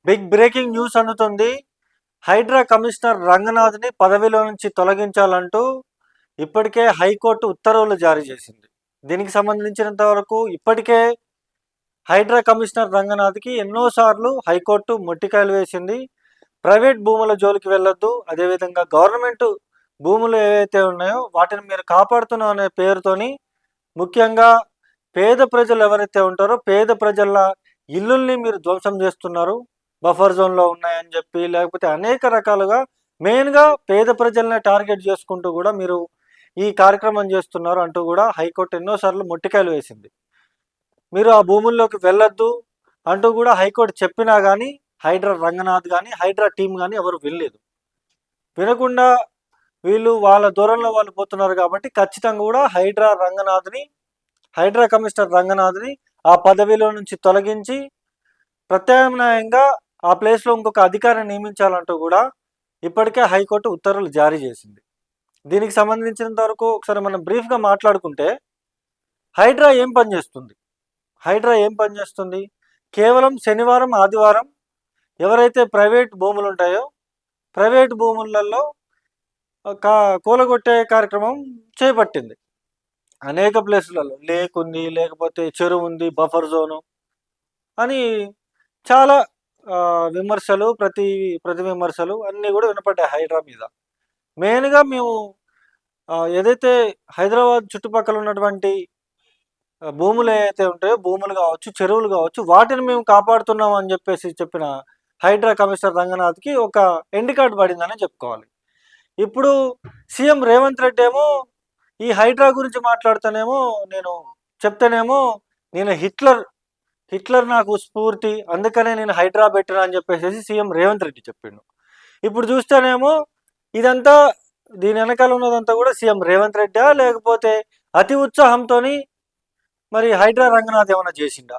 Big breaking news అందుతుంది. Hydraa commissioner రంగనాథ్ని పదవిలో నుంచి తొలగించాలంటూ ఇప్పటికే హైకోర్టు ఉత్తర్వులు జారీ చేసింది. దీనికి సంబంధించినంత వరకు ఇప్పటికే హైడ్రా కమిషనర్ రంగనాథ్కి ఎన్నోసార్లు హైకోర్టు మొట్టికాయలు వేసింది. ప్రైవేట్ భూముల జోలికి వెళ్ళొద్దు, అదేవిధంగా గవర్నమెంట్ భూములు ఏవైతే ఉన్నాయో వాటిని మీరు కాపాడుతున్నాం అనే పేరుతోని ముఖ్యంగా పేద ప్రజలు ఎవరైతే ఉంటారో పేద ప్రజల ఇల్లుల్ని మీరు ధ్వంసం చేస్తున్నారు, బఫర్ జోన్లో ఉన్నాయని చెప్పి, లేకపోతే అనేక రకాలుగా మెయిన్గా పేద ప్రజల్ని టార్గెట్ చేసుకుంటూ కూడా మీరు ఈ కార్యక్రమం చేస్తున్నారు అంటూ కూడా హైకోర్టు ఎన్నోసార్లు మొట్టికాయలు వేసింది. మీరు ఆ భూముల్లోకి వెళ్ళొద్దు అంటూ కూడా హైకోర్టు చెప్పినా కానీ హైడ్రా రంగనాథ్ కానీ హైడ్రా టీం కానీ ఎవరు వినలేదు. వినకుండా వీళ్ళు వాళ్ళ దూరంలో వాళ్ళు పోతున్నారు కాబట్టి ఖచ్చితంగా కూడా హైడ్రా కమిషనర్ రంగనాథ్ని ఆ పదవిలో నుంచి తొలగించి ప్రత్యామ్నాయంగా ఆ ప్లేస్లో ఇంకొక అధికారిని నియమించాలంటూ కూడా ఇప్పటికే హైకోర్టు ఉత్తర్వులు జారీ చేసింది. దీనికి సంబంధించినంత వరకు ఒకసారి మనం బ్రీఫ్గా మాట్లాడుకుంటే హైడ్రా ఏం పనిచేస్తుంది? కేవలం శనివారం ఆదివారం ఎవరైతే ప్రైవేట్ భూములు ఉంటాయో ప్రైవేట్ భూములలో కూలగొట్టే కార్యక్రమం చేపట్టింది. అనేక ప్లేసులలో లేక్ ఉంది, లేకపోతే చెరువు ఉంది, బఫర్ జోను అని చాలా విమర్శలు ప్రతి విమర్శలు అన్నీ కూడా వినపడ్డాయి హైడ్రా మీద. మెయిన్గా మేము ఏదైతే హైదరాబాద్ చుట్టుపక్కల ఉన్నటువంటి భూములు ఏవైతే ఉంటాయో భూములు కావచ్చు, చెరువులు కావచ్చు, వాటిని మేము కాపాడుతున్నాం అని చెప్పిన హైడ్రా కమిషనర్ రంగనాథ్కి ఒక ఎండ్ కార్డ్ పడిందని చెప్పుకోవాలి. ఇప్పుడు సీఎం రేవంత్ రెడ్డి ఏమో ఈ హైడ్రా గురించి మాట్లాడుతానేమో నేను హిట్లర్ నాకు స్ఫూర్తి, అందుకనే నేను హైడ్రా పెట్టినా అని చెప్పేసి సీఎం రేవంత్ రెడ్డి చెప్పిండు. ఇప్పుడు చూస్తేనేమో ఇదంతా దీని వెనకాల ఉన్నదంతా కూడా సీఎం రేవంత్ రెడ్డా, లేకపోతే అతి ఉత్సాహంతో మరి హైడ్రా రంగనాథ్ ఏమైనా చేసిండా?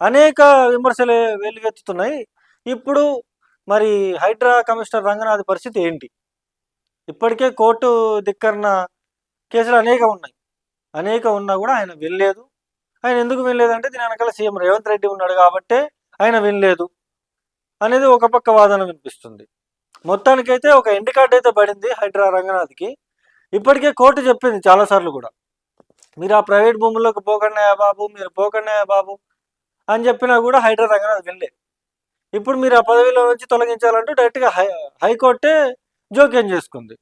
అనేక విమర్శలు వెలువెత్తుతున్నాయి. ఇప్పుడు మరి హైడ్రా కమిషనర్ రంగనాథ్ పరిస్థితి ఏంటి? ఇప్పటికే కోర్టు ధిక్కరణ కేసులు అనేక ఉన్నా కూడా ఆయన వినలేదు. ఆయన ఎందుకు వినలేదంటే దీని వెనకాల సీఎం రేవంత్ రెడ్డి ఉన్నాడు కాబట్టే ఆయన వినలేదు అనేది ఒక పక్క వాదన వినిపిస్తుంది. మొత్తానికైతే ఒక ఎండ్ కార్డ్ అయితే పడింది హైడ్రా రంగనాథ్కి. ఇప్పటికే కోర్టు చెప్పింది చాలాసార్లు కూడా, మీరు ఆ ప్రైవేట్ భూముల్లోకి మీరు పోకండి బాబు అని చెప్పినా కూడా హైడ్రా రంగనాథ్ వినలే. ఇప్పుడు మీరు ఆ పదవిలో నుంచి తొలగించాలంటూ డైరెక్ట్గా హైకోర్టే జోక్యం చేసుకుంది,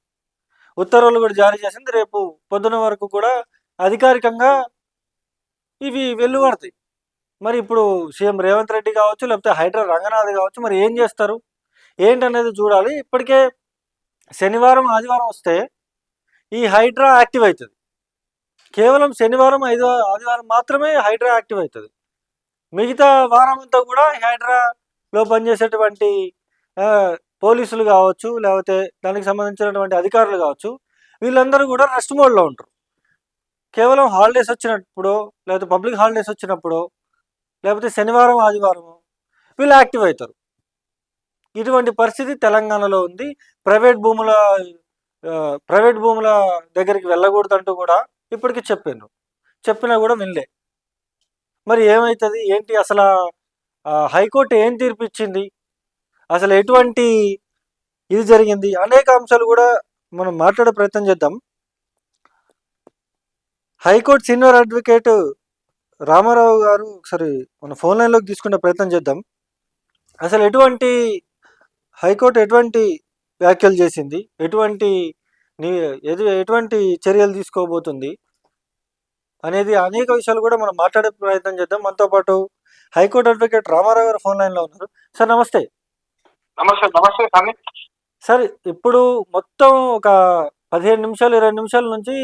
ఉత్తర్వులు కూడా జారీ చేసింది. రేపు పొద్దున వరకు కూడా అధికారికంగా ఇవి వెలువడతాయి. మరి ఇప్పుడు సీఎం రేవంత్ రెడ్డి కావచ్చు, లేకపోతే హైడ్రా రంగనాథ్ కావచ్చు, మరి ఏం చేస్తారు ఏంటనేది చూడాలి. ఇప్పటికే శనివారం ఆదివారం వస్తే ఈ హైడ్రా యాక్టివ్ అవుతుంది. కేవలం శనివారం ఆదివారం మాత్రమే హైడ్రా యాక్టివ్ అవుతుంది. మిగతా వారం అంతా కూడా హైడ్రాలో పనిచేసేటువంటి పోలీసులు కావచ్చు, లేకపోతే దానికి సంబంధించినటువంటి అధికారులు కావచ్చు, వీళ్ళందరూ కూడా రెస్ట్ మోడ్లో ఉంటారు. కేవలం హాలిడేస్ వచ్చినప్పుడు, లేకపోతే పబ్లిక్ హాలిడేస్ వచ్చినప్పుడు, లేకపోతే శనివారం ఆదివారం వీళ్ళు యాక్టివ్ అవుతారు. ఇటువంటి పరిస్థితి తెలంగాణలో ఉంది. ప్రైవేట్ భూముల దగ్గరికి వెళ్ళకూడదంటూ కూడా ఇప్పటికీ చెప్పినా కూడా వినలే. మరి ఏమవుతుంది ఏంటి అసలు? హైకోర్టు ఏం తీర్పు ఇచ్చింది, అసలు ఎటువంటి ఇది జరిగింది, అనేక అంశాలు కూడా మనం మాట్లాడే ప్రయత్నం చేద్దాం. హైకోర్టు సీనియర్ అడ్వకేట్ రామారావు గారు ఒకసారి మన ఫోన్ లైన్లోకి తీసుకునే ప్రయత్నం చేద్దాం. అసలు హైకోర్టు ఎటువంటి వ్యాఖ్యలు చేసింది, ఎటువంటి చర్యలు తీసుకోబోతుంది అనేది అనేక విషయాలు కూడా మనం మాట్లాడే ప్రయత్నం చేద్దాం. మనతో పాటు హైకోర్టు అడ్వకేట్ రామారావు గారు ఫోన్ లైన్లో ఉన్నారు. సార్ నమస్తే. నమస్తే సార్, ఇప్పుడు మొత్తం ఒక 15 నిమిషాలు 20 నిమిషాల నుంచి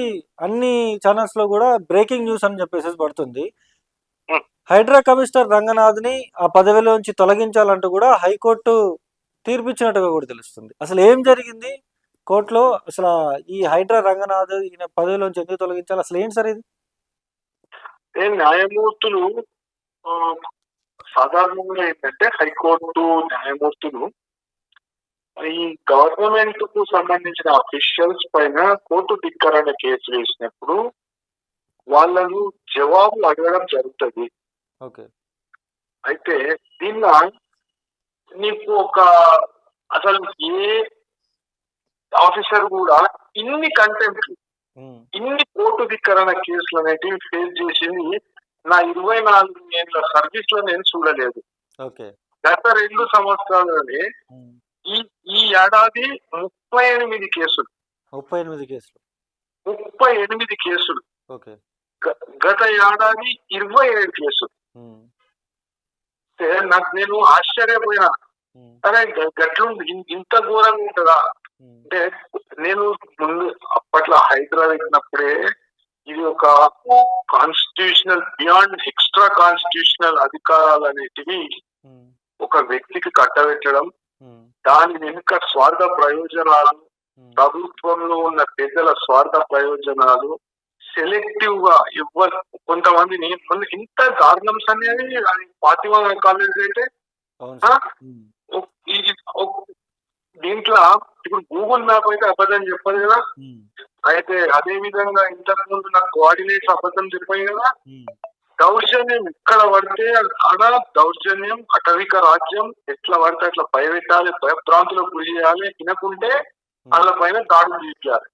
అన్ని ఛానల్స్లో కూడా బ్రేకింగ్ న్యూస్ అని చెప్పేసి పడుతుంది. హైడ్రా కమిషనర్ రంగనాథ్ని ఆ పదవిలోంచి తొలగించాలంటూ కూడా హైకోర్టు తీర్పిచ్చినట్టుగా కూడా తెలుస్తుంది. అసలు ఏం జరిగింది కోర్టులో? అసలు ఈ హైడ్రా రంగనాథ్ ఈయన పదవిలోంచి ఎందుకు తొలగించాలి? అసలు ఏంటి సార్ ఇది? న్యాయమూర్తులు సాధారణంగా ఏంటంటే హైకోర్టు న్యాయమూర్తులు ఈ గవర్నమెంట్ కు సంబంధించిన అఫీషియల్స్ పైన కోర్టు ధిక్కరణ కేసు వేసినప్పుడు వాళ్ళను జవాబు అడగడం జరుగుతుంది. ఓకే. అయితే దీనిలో నీకు ఒక అసలు ఏ ఆఫీసర్ కూడా ఇన్ని కంటెంప్ట్ ఇన్ని కోర్టు ధిక్కరణ కేసులు అనేటివి ఫేస్ చేసింది నా 24 ఏళ్ళ సర్వీస్ లో నేను చూడలేదు. ఓకే. గత 2 సంవత్సరాలనే ఈ ఈ ఏడాది 38 కేసులు. 38 కేసులు. 38 కేసులు. ఓకే. గత ఏడాది 27 కేసులు. నేను ఆశ్చర్యపోయినా. అరే గట్లుంది, ఇంత ఘోరంగా ఉంటుందా అంటే. నేను ముందు అప్పట్లో హైదరాబాద్ వెళ్ళినప్పుడే ఇది ఒక కాన్స్టిట్యూషనల్ బియాండ్ ఎక్స్ట్రా కాన్స్టిట్యూషనల్ అధికారాలు అనేటివి ఒక వ్యక్తికి కట్టబెట్టడం, దాని వెనుక స్వార్థ ప్రయోజనాలు, ప్రభుత్వంలో ఉన్న పెద్దల స్వార్థ ప్రయోజనాలు, సెలెక్టివ్ గా కొంతమందిని ఇంత దారుణం అనేది ఫాతిమా కాలేజ్ అయితే దీంట్లో ఇప్పుడు గూగుల్ మ్యాప్ అయితే అబద్ధం చెప్పదు కదా. అయితే అదే విధంగా ఇంతకు ముందు నాకు కోఆర్డినేట్స్ అబద్ధం చెప్పాయి కదా. దౌర్జన్యం ఎక్కడ పడితే ఆడ దౌర్జన్యం, అటవిక రాజ్యం ఎట్లా పడితే అట్లా భయపెట్టాలి, భయభ్రాంతులకు గురి చేయాలి, తినకుంటే వాళ్ళ పైన దాడులు చేయాలి.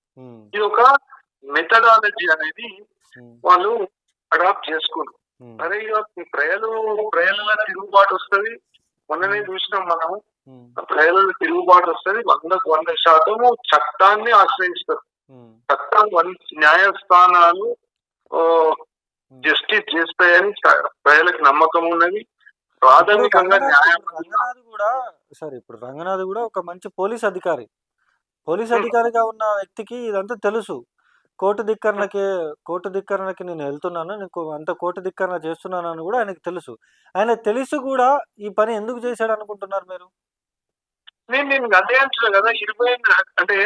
ఇది ఒక మెథడాలజీ అనేది వాళ్ళు అడాప్ట్ చేసుకున్నారు. అదే ఇక ప్రజల తిరుగుబాటు వస్తుంది. మొన్ననే చూసినాం మనం, ప్రజల తిరుగుబాటు వస్తుంది. 100% చట్టాన్ని ఆశ్రయిస్తారు. చట్టాన్ని న్యాయస్థానాలు జస్టిస్ చేస్తాయని ప్రజలకు నమ్మకం ఉన్నది. ప్రాథమికంగా ఇప్పుడు రంగనాథ్ కూడా ఒక మంచి పోలీస్ అధికారిగా ఉన్న వ్యక్తికి ఇదంతా తెలుసు. కోర్టు ధిక్కరణకి నేను వెళ్తున్నాను, నీకు అంత కోర్టు ధిక్కరణ చేస్తున్నాను అని కూడా ఆయనకు తెలుసు. ఆయన తెలిసి కూడా ఈ పని ఎందుకు చేశాడు అనుకుంటున్నారు మీరు? నేను అదే అంటున్నాను కదా, 20 అంటే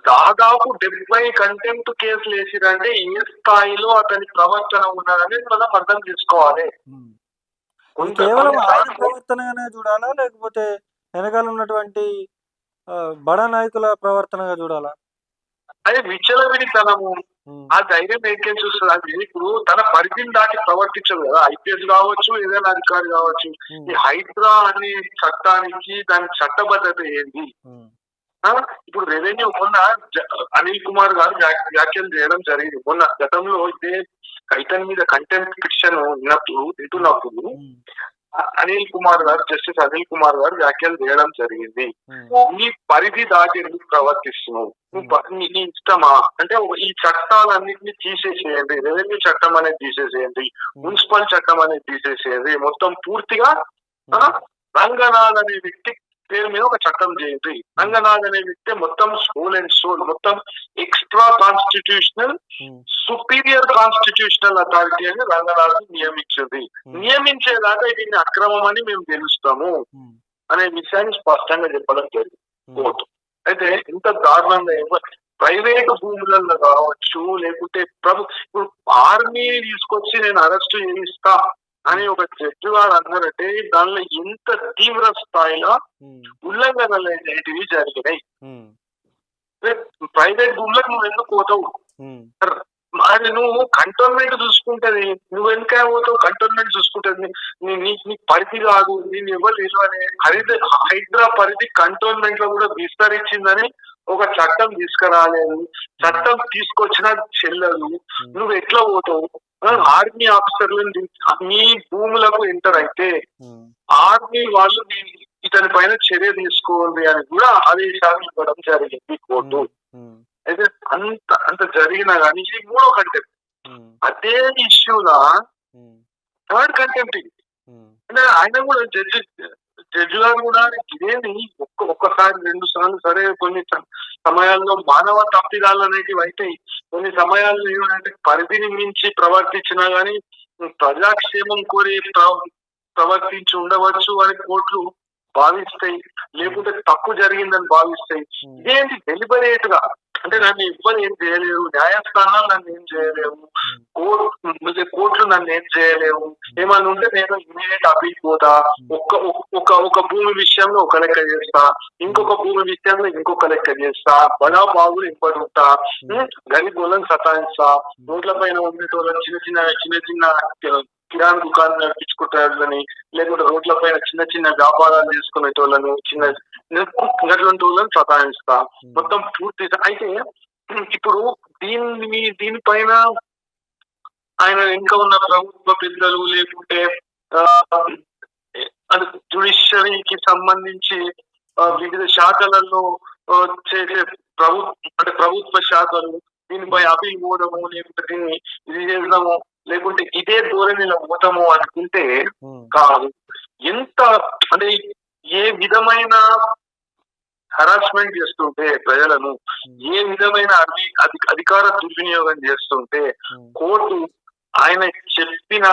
దాదాపు 70 కంటెంప్ట్ కేసులు వేసిరంటే ఏ స్థాయిలో అతని ప్రవర్తన ఉన్నదని మనం అర్థం చేసుకోవాలి. కేవలం ఆయన ప్రవర్తనగానే చూడాలా, లేకపోతే వెనకాల ఉన్నటువంటి బడా నాయకుల ప్రవర్తనగా చూడాలా? అదే విచ్చలవిడితనము, ఆ ధైర్యం ఏంటో చూస్తుంది. అది ఇప్పుడు తన పరిధిని దాటి ప్రవర్తించదు కదా. ఐపీఎస్ కావచ్చు, ఏదైనా అధికారి కావచ్చు. ఈ హైడ్రా అనే చట్టానికి దాని చట్టబద్ధత ఏంటి? ఇప్పుడు రెవెన్యూ మొన్న అనిల్ కుమార్ గారు వ్యాఖ్యలు చేయడం జరిగింది. మొన్న గతంలో ఇదే ఇతని మీద కంటెంప్ట్ పిటిషన్ వింటున్నప్పుడు అనిల్ కుమార్ గారు, జస్టిస్ అనిల్ కుమార్ గారు వ్యాఖ్యలు చేయడం జరిగింది. నీ పరిధి దాటి ప్రవర్తిస్తున్నావు, నీ ఇష్టమా అంటే ఈ చట్టాలన్నింటినీ తీసేసేయండి, రెవెన్యూ చట్టం అనేది తీసేసేయండి, మున్సిపల్ చట్టం అనేది తీసేసేయండి, మొత్తం పూర్తిగా రంగనాథ్ అనే వ్యక్తి పేరు మీద ఒక చట్టం చేయండి. రంగనాథ్ అనే వ్యక్తి మొత్తం సోల్ అండ్ సోల్, మొత్తం extra constitutional superior constitutional authority అని రంగనాథ్ నియమించింది. నియమించేదాకా దీన్ని అక్రమం అని మేము తెలుస్తాము అనే విషయాన్ని స్పష్టంగా చెప్పడం జరిగింది కోర్టు. అయితే ఇంత దారుణంగా ప్రైవేటు భూములలో కావచ్చు, లేకుంటే ఇప్పుడు ఆర్మీ తీసుకొచ్చి నేను అరెస్ట్ చేయిస్తా అని ఒక జడ్జి గారు అన్నారంటే దానిలో ఎంత తీవ్ర స్థాయిలో ఉల్లంఘనలు అనేటివి జరిగినాయి. ప్రైవేట్ భూములకు నువ్వు ఎందుకు పోతావు? అది నువ్వు కంటోన్మెంట్ చూసుకుంటది, నువ్వు ఎందుకు పోతావు? కంటోన్మెంట్ చూసుకుంటది, నీ పరిధి కాదు, నేను ఎవరు తెలియని హైడ్రా పరిధి కంటోన్మెంట్ లో కూడా విస్తరించిందని ఒక చట్టం తీసుకురాలేదు. చట్టం తీసుకొచ్చినా చెల్లదు. నువ్వు ఎట్లా పోతావు? ఆర్మీ ఆఫీసర్లను మీ భూములకు ఎంటర్ అయితే ఆర్మీ వాళ్ళు ఇతని పైన చర్య తీసుకోవాలి అని కూడా ఆదేశాలు ఇవ్వడం జరిగింది కోర్టు. అయితే అంత జరిగినా కానీ ఇది 3వ కంటెంప్ట్. అదే ఇష్యూలా 3rd కంటెంప్ట్. అంటే ఆయన కూడా జడ్జి గారు కూడా ఇదేంటి ఒక్కసారి 2 సార్లు సరే, కొన్ని సమయాల్లో మానవ తప్పిదాలు అనేటివి అయితే, కొన్ని సమయాల్లో ఏమంటే పరిధిని మించి ప్రవర్తించినా గానీ ప్రజాక్షేమం కోరి ప్రవర్తించి ఉండవచ్చు అని కోర్టులు భావిస్తాయి, లేకుంటే తప్పు జరిగిందని భావిస్తాయి. ఇదేంటి డెలిబరేట్ గా అంటే నన్ను ఎవ్వరు ఏం చేయలేవు, న్యాయస్థానాలు నన్ను ఏం చేయలేవు, కోర్టులు నన్ను ఏం చేయలేవు, ఏమన్నా ఉంటే నేను ఇమీడియట్ అప్పీల్ పోతా, ఒక భూమి విషయంలో ఒక లెక్క చేస్తా, ఇంకొక భూమి విషయంలో ఇంకొక లెక్క చేస్తా, బడా బాబులు ఇంపడుతా, గరీబ్ వాళ్ళని సతాయిస్తా, రోడ్ల పైన ఉండేటోళ్ళని చిన్న చిన్న కిరాణా దుకాణం నడిపించుకుంటారని, లేకుంటే రోడ్ల పైన చిన్న చిన్న వ్యాపారాలు చేసుకునేటోళ్ళను, అటువంటి వాళ్ళని సతాయిస్తా మొత్తం పూర్తి. అయితే ఇప్పుడు దీనిపైన ఆయన ఇంకా ఉన్న ప్రభుత్వ పెద్దలు లేకుంటే అది జ్యుడిషియరీకి సంబంధించి వివిధ శాఖలలో చేసే ప్రభుత్వ శాఖలు దీనిపై అపీల్ పోవడము, లేకుంటే దీన్ని ఇది చేయడము, లేకుంటే ఇదే ధోరణిలో పోతాము అనుకుంటే కాదు. ఎంత అంటే ఏ విధమైన హరాస్మెంట్ చేస్తుంటే ప్రజలను, ఏ విధమైన అధికార దుర్వినియోగం చేస్తుంటే కోర్టు ఆయన చెప్పిన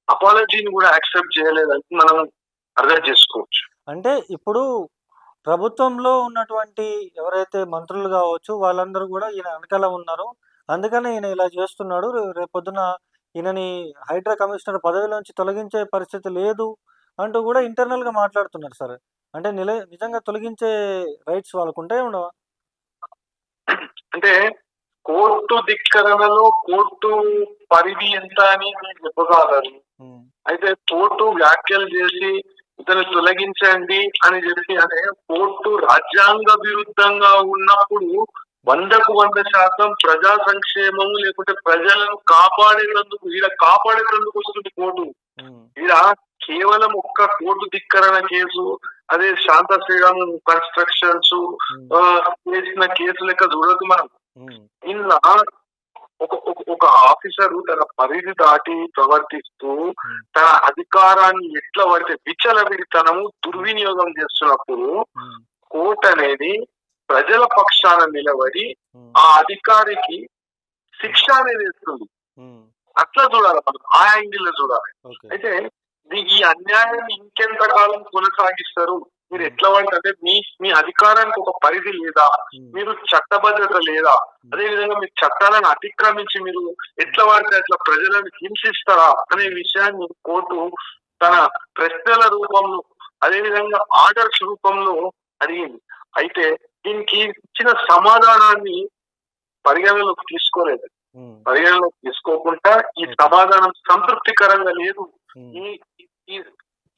అపాలజీని కూడా యాక్సెప్ట్ చేయలేదని మనం అర్థం చేసుకోవచ్చు. అంటే ఇప్పుడు ప్రభుత్వంలో ఉన్నటువంటి ఎవరైతే మంత్రులు కావచ్చు వాళ్ళందరూ కూడా ఈయన వెనకాల ఉన్నారు, అందుకనే ఈయన ఇలా చేస్తున్నాడు, రేపొద్దున ఈయనని హైడ్రా కమిషనర్ పదవిలోంచి తొలగించే పరిస్థితి లేదు అంటూ కూడా ఇంటర్నల్గా మాట్లాడుతున్నారు సార్. అంటే నిజంగా తొలగించే రైట్స్ వాళ్ళకు ఉంటాయి ఉండవా? అంటే కోర్టు ధిక్కరణలో కోర్టు పరిధి ఎంత అని చెప్పగలరు. అయితే కోర్టు వ్యాఖ్యలు చేసి ఇతను తొలగించండి అని చెప్పి, అంటే కోర్టు రాజ్యాంగ విరుద్ధంగా ఉన్నప్పుడు 100% ప్రజా సంక్షేమం లేకుంటే ప్రజలను కాపాడేందుకు వస్తుంది కోర్టు. ఈడ కేవలం ఒక్క కోర్టు ధిక్కరణ కేసు, అదే శాంత శ్రీరామ్ కన్స్ట్రక్షన్స్ చేసిన కేసు లెక్క చూడదు మనం. ఇలా ఒక ఆఫీసరు తన పరిధి దాటి ప్రవర్తిస్తూ తన అధికారాన్ని ఎట్లా పడితే విచ్చలవిడితనము దుర్వినియోగం చేస్తున్నప్పుడు కోర్టు అనేది ప్రజల పక్షాన నిలబడి ఆ అధికారికి శిక్ష అనేది ఇస్తుంది. అట్లా చూడాలి మనం, ఆ యాంగిల్ లో చూడాలి. అయితే ఈ అన్యాయాన్ని ఇంకెంతకాలం కొనసాగిస్తారు? మీరు ఎట్లా అంటే మీ అధికారానికి ఒక పరిధి లేదా, మీరు చట్టబద్ధత లేదా, అదే విధంగా మీ చట్టాలను అతిక్రమించి మీరు ఎట్లా వాడితే అట్లా ప్రజలను హింసిస్తారా అనే విషయాన్ని కోర్టు తన ప్రశ్నల రూపంలో, అదే విధంగా ఆర్డర్స్ రూపంలో అడిగింది. అయితే దీనికి ఇచ్చిన సమాధానాన్ని పరిగణలోకి తీసుకోలేదు. పరిగణలోకి తీసుకోకుండా ఈ సమాధానం సంతృప్తికరంగా లేదు,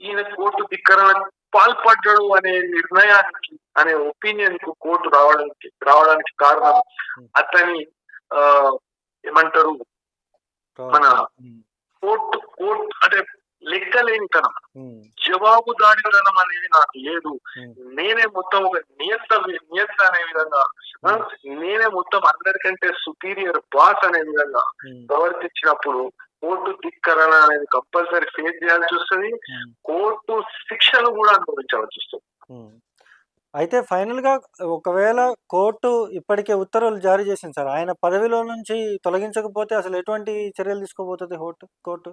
ఈయన కోర్టు ధిక్కరణ పాల్పడ్డాడు అనే నిర్ణయానికి, అనే ఒపీనియన్ కు కోర్టు రావడానికి కారణం అతని ఏమంటారు మన కోర్టు అంటే లెక్కలేనితనం, జవాబుదారీతనం అనేది నాకు లేదు, నేనే మొత్తం ఒక నియంత అనే విధంగా, నేనే మొత్తం అందరికంటే సుపీరియర్ బాస్ అనే విధంగా ప్రవర్తించినప్పుడు కోర్టు ధిక్కరణ అనేది కంపల్సరీ ఫేస్ చేయాల్సి వస్తుంది, కోర్టు శిక్షను కూడా అనుభవించవలసి వస్తుంది. అయితే ఫైనల్ గా ఒకవేళ కోర్టు ఇప్పటికే ఉత్తర్వులు జారీ చేసింది సార్, ఆయన పదవిలో నుంచి తొలగించకపోతే అసలు ఎటువంటి చర్యలు తీసుకోబోతుంది కోర్టు?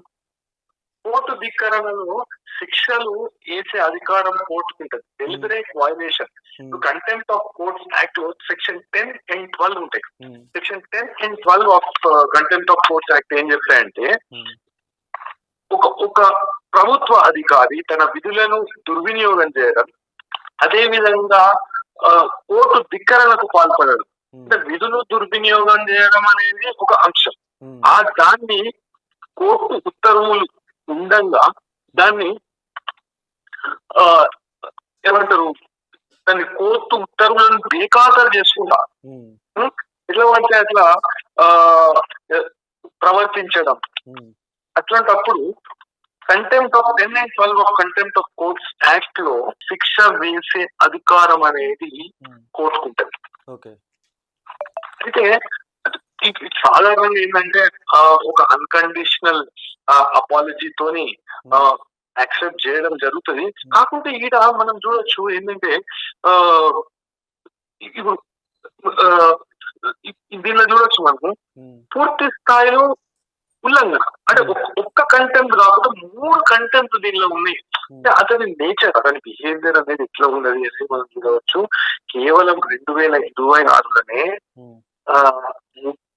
కోర్టు ధిక్కరణలో శిక్షలు వేసే అధికారం కోర్టుకు ఉంటుంది. Deliberate violation, contempt of courts act లో సెక్షన్ 10 and 12 ఉంటాయి. Section 10 and 12 of contempt of courts act ఏం చెప్తాయంటే, ఒక ప్రభుత్వ అధికారి తన విధులను దుర్వినియోగం చేయడం, అదే విధంగా కోర్టు ధిక్కరణకు పాల్పడడం, అంటే విధులు దుర్వినియోగం చేయడం అనేది ఒక అంశం. ఆ దాన్ని కోర్టు ఉత్తర్వులు ఉండంగా దాన్ని ఏమంటారు, దాన్ని కోర్టు ఉత్తర్వులను బేఖాతరు చేసుకుంటా ఎట్లా పడితే అట్లా ప్రవర్తించడం, అట్లాంటప్పుడు contempt of 10 and 12 of contempt of courts act లో శిక్ష వేసే అధికారం అనేది కోర్టుకుంటది. అయితే సాధారణంగా ఏంటంటే ఒక అన్కండిషనల్ అపాలజీతోని యాక్సెప్ట్ చేయడం జరుగుతుంది. కాకుంటే ఈడ మనం చూడొచ్చు ఏంటంటే ఇప్పుడు దీనిలో చూడొచ్చు మనకు పూర్తి స్థాయిలో ఉల్లంఘన, అంటే ఒక్క కంటెంట్ కాకుండా 3 కంటెంట్ దీనిలో ఉన్నాయి. అంటే అతని నేచర్, అతని బిహేవియర్ అనేది ఎట్లా ఉన్నది అనేది మనం చూడవచ్చు. కేవలం 2024లోనే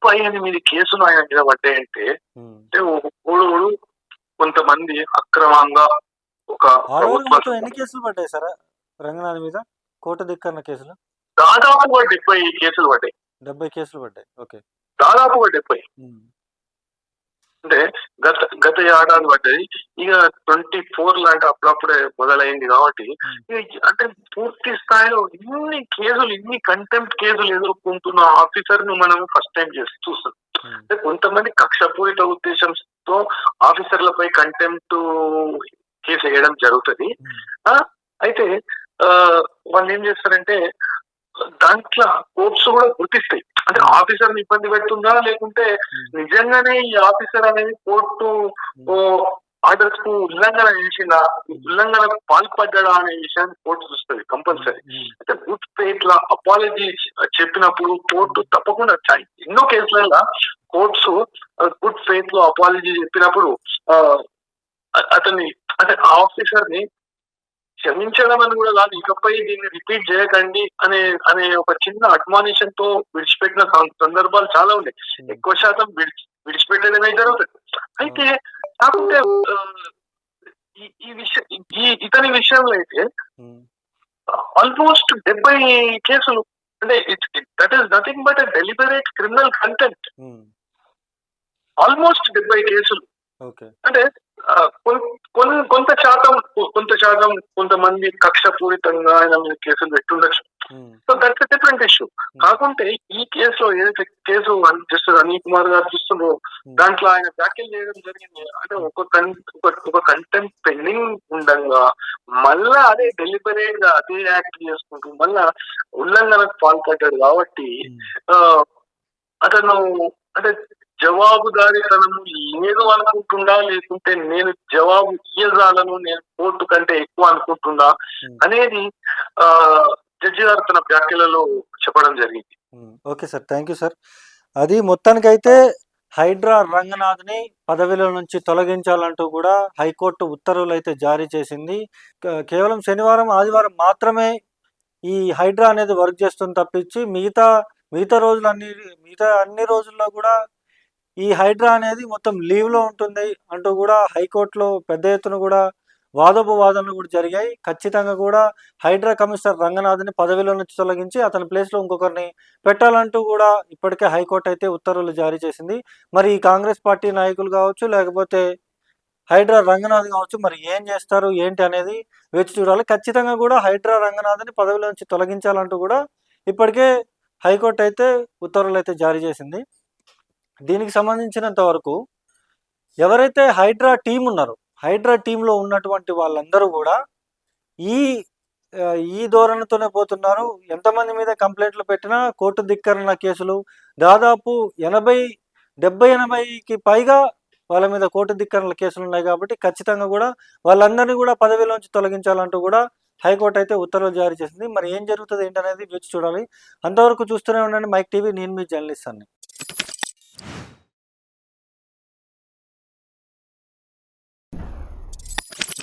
38 కేసులు ఆయన మీద పడ్డాయంటే, ఓడు కొంతమంది అక్రమంగా ఒక ఎన్ని కేసులు పడ్డాయి సార్ రంగనాథ్ మీద కోర్టు ధిక్కరణ కేసులు? దాదాపుగా 70 కేసులు పడ్డాయి. 70 కేసులు పడ్డాయి. ఓకే, దాదాపుగా 70. అంటే గత ఏడాది పడ్డది. ఇక 24 లాంటి అప్పుడప్పుడే మొదలైంది కాబట్టి అంటే పూర్తి స్థాయిలో ఇన్ని కంటెంప్ట్ కేసులు ఎదుర్కొంటున్న ఆఫీసర్ ను మనం ఫస్ట్ టైం చూస్తాం. అంటే కొంతమంది కక్షపూరిత ఉద్దేశంతో ఆఫీసర్లపై కంటెంప్ట్ కేసు వేయడం జరుగుతుంది. అయితే వాళ్ళు ఏం చేస్తారంటే దాంట్లో కోర్ట్స్ కూడా గుర్తిస్తాయి. అంటే ఆఫీసర్ ని ఇబ్బంది పెడుతుందా లేకుంటే నిజంగానే ఈ ఆఫీసర్ అనేది కోర్టు ఆర్డర్స్ కు ఉల్లంఘన చేసిందా, ఉల్లంఘనకు పాల్పడ్డా అనే విషయాన్ని కోర్టు చూస్తుంది కంపల్సరీ. అయితే గుడ్ ఫెయిత్ లా అపాలజీ చెప్పినప్పుడు కోర్టు తప్పకుండా ఎన్నో కేసులలో కోర్ట్స్ గుడ్ ఫెయిత్ లో అపాలజీ చెప్పినప్పుడు అతన్ని అంటే ఆఫీసర్ ని క్షమించడం అని కూడా కాదు, ఇకపై దీన్ని రిపీట్ చేయకండి అనే అనే ఒక చిన్న అడ్మానిషన్ తో విడిచిపెట్టిన సందర్భాలు చాలా ఉన్నాయి. ఎక్కువ శాతం విడిచిపెట్టడమే జరుగుతుంది. అయితే కాకుంటే ఈ విషయం ఇతని విషయంలో అయితే ఆల్మోస్ట్ 70 కేసులు, అంటే that is nothing but deliberate criminal content. Almost 70 కేసులు. అంటే కొంత శాతం కొంతమంది కక్షపూరితంగా ఆయన మీద కేసులు పెట్టుండొచ్చు. So that's different issue. కాకుంటే ఈ కేసులో ఏదైతే కేసు జస్టిస్ అనిల్ కుమార్ గారు చూస్తుందో దాంట్లో ఆయన వ్యాఖ్యలు చేయడం జరిగింది. అంటే ఒక కంటెంప్ట్ పెండింగ్ ఉండగా మళ్ళా అదే డెలిబరేట్ గా అదే యాక్ట్ చేసుకుంటూ మళ్ళా ఉల్లంఘనకు పాల్పడ్డాడు కాబట్టి అతను అంటే జవాబుదారీతనము లేదు అనుకుంటుండా లేకుంటే నేను జవాబు ఇయ్యజాలను, నేను కోర్టు కంటే ఎక్కువ అనుకుంటుండా అనేది జడ్జి గారు తన వ్యాఖ్యలలో చెప్పడం జరిగింది. Okay sir, thank you sir. అది మొత్తానికైతే హైడ్రా రంగనాథ్ ని పదవిలో నుంచి తొలగించాలంటూ కూడా హైకోర్టు ఉత్తర్వులు అయితే జారీ చేసింది. కేవలం శనివారం ఆదివారం మాత్రమే ఈ హైడ్రా అనేది వర్క్ చేస్తుంది తప్పించి మిగతా అన్ని రోజుల్లో కూడా ఈ హైడ్రా అనేది మొత్తం లీవ్లో ఉంటుంది అంటూ కూడా హైకోర్టులో పెద్ద ఎత్తున కూడా వాదోపవాదనలు కూడా జరిగాయి. ఖచ్చితంగా కూడా హైడ్రా కమిషనర్ రంగనాథ్ని పదవిలో నుంచి తొలగించి అతని ప్లేస్లో ఇంకొకరిని పెట్టాలంటూ కూడా ఇప్పటికే హైకోర్టు అయితే ఉత్తర్వులు జారీ చేసింది. మరి ఈ కాంగ్రెస్ పార్టీ నాయకులు కావచ్చు లేకపోతే హైడ్రా రంగనాథ్ కావచ్చు మరి ఏం చేస్తారు ఏంటి అనేది వేచి చూడాలి. ఖచ్చితంగా కూడా హైడ్రా రంగనాథ్ని పదవిలో నుంచి తొలగించాలంటూ కూడా ఇప్పటికే హైకోర్టు అయితే ఉత్తర్వులు అయితే జారీ చేసింది. దీనికి సంబంధించినంత వరకు ఎవరైతే హైడ్రా టీం ఉన్నారో హైడ్రా టీంలో ఉన్నటువంటి వాళ్ళందరూ కూడా ఈ ధోరణితోనే పోతున్నారు. ఎంతమంది మీద కంప్లైంట్లు పెట్టినా కోర్టు ధిక్కరణ కేసులు దాదాపు 70-80కి పైగా వాళ్ళ మీద కోర్టు ధిక్కరణ కేసులు ఉన్నాయి. కాబట్టి ఖచ్చితంగా కూడా వాళ్ళందరినీ కూడా పదవిలోంచి తొలగించాలంటూ కూడా హైకోర్టు అయితే ఉత్తర్వులు జారీ చేసింది. మరి ఏం జరుగుతుంది ఏంటనేది వేచి చూడాలి. అంతవరకు చూస్తూనే ఉండండి మైక్ టీవీ. నేను మీ జర్నలిస్ట్ అన్ని.